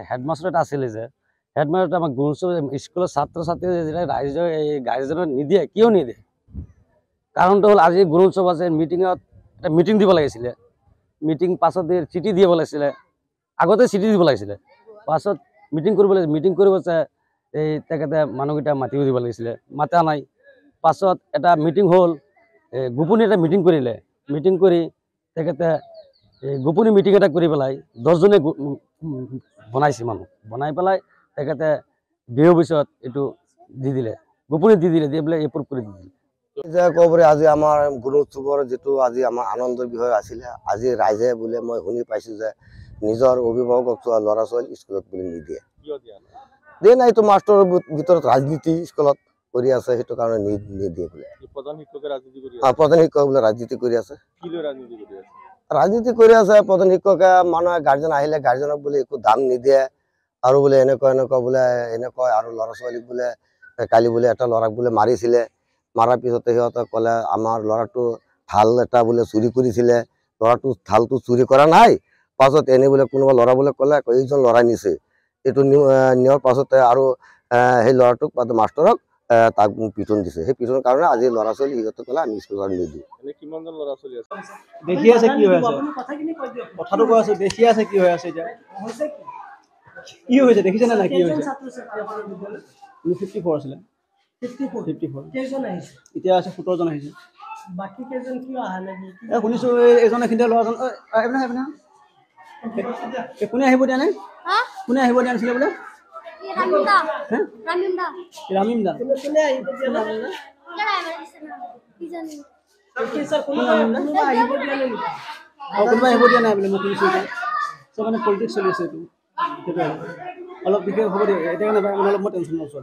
headmaster এটা আছিলে যে হেডমাষ্টাৰটো আমাক গুৰুত্ব স্কুলৰ ছাত্ৰ ছাত্ৰী ৰাইজৰ এই গাৰ্জেনক নিদিয়ে কিয় নিদিয়ে কাৰণটো হ'ল আজি গুৰুত্ব আছে মিটিঙত এটা মিটিং দিব লাগিছিলে মিটিং পাছত চিঠি দিব লাগিছিলে আগতে চিঠি দিব লাগিছিলে পাছত মিটিং কৰিব লাগিছিল মিটিং কৰিব এই তেখেতে মানুহকেইটা মাতিও দিব লাগিছিলে মাতা নাই পাছত এটা মিটিং হ'ল গোপনীয় এটা মিটিং কৰিলে মিটিং কৰি তেখেতে গোপনীয় মিটিং এটা কৰি পেলাই 10 জনে বনাইছে মানুহ বনাই পেলাই তেখেতে বিহুৰ পিছত এইটো দি দিলে গোপনীয় দি দিলে দি পেলাই এপ্ৰুভ কৰি দিলে যে ক'বৰে আজি আমাৰ গুণোৎসৱৰ যেটো আজি আমাৰ আনন্দৰ বিষয় আছিল আজি ৰাইজে বোলে মই শুনি পাইছো যে নিজৰ অভিভাৱকক ল'ৰা ছোৱালী স্কুলত বুলি নিদিয়ে দিয়ে নাই তো মাষ্টৰৰ ভিতৰত ৰাজনীতি স্কুলত কৰি আছে সেইটো কাৰণে নিদিয়ে বোলে প্ৰধান শিক্ষকে ৰাজনীতি কৰি আছে প্ৰধান শিক্ষক বোলে ৰাজনীতি কৰি আছে কি লৈ ৰাজনীতি কৰি আছে প্ৰধান শিক্ষকে মানুহে গাৰ্জেন আহিলে গাৰ্জেনক বোলে একো দাম নিদিয়ে আৰু বোলে এনেকুৱা বোলে এনেকুৱা আৰু ল'ৰা ছোৱালীক বোলে কালি বোলে এটা ল'ৰাক বোলে মাৰিছিলে মাৰাৰ পিছতে সিহঁতে ক'লে আমাৰ ল'ৰাটো ঢাল এটা বোলে চুৰি কৰিছিলে ল'ৰাটো ঢালটো চুৰি কৰা নাই পাছত এনে বোলে কোনোবা ল'ৰা বোলে ক'লে এইজন ল'ৰাই নিছে এইটো নিয়াৰ পাছতে আৰু সেই ল'ৰাটোক মাষ্টৰক তাক পিটন দিছে সেই পিটনৰ কাৰণে আজি ল'ৰা ছোৱালী সিহঁতে ক'লে আমি স্কুলত নিদিওঁ কিমানজন ল'ৰা ছোৱালী আছে দেখি আছে কি হৈ আছে কথাটো কৈ আছো দেখি আছে কি হৈ আছে এতিয়া কি হৈছে দেখিছে না কি হৈছে 54 আছিলে 54 কেজন আহিছে এতিয়া আছে 17 জন আহিছে বাকি কেজন কিয় আহা নাই শুনিছো এজন এখিনতে ল'ৰাজন এবনা কোনে আহিব দিয়া নাই কোনে আহিব দিয়া নাছিলে বোলে ৰামিমদা কোনে আহিব দিয়া নাই কোনোবা আহিব দিয়া নাই বোলে মই শুনিছো চব মানে পলিটিক্স চলি আছে এইটো অলপ বিশেষ হ'ব দিয়া এতিয়া কাৰণে অলপ মই টেনশ্যন লৈছোঁ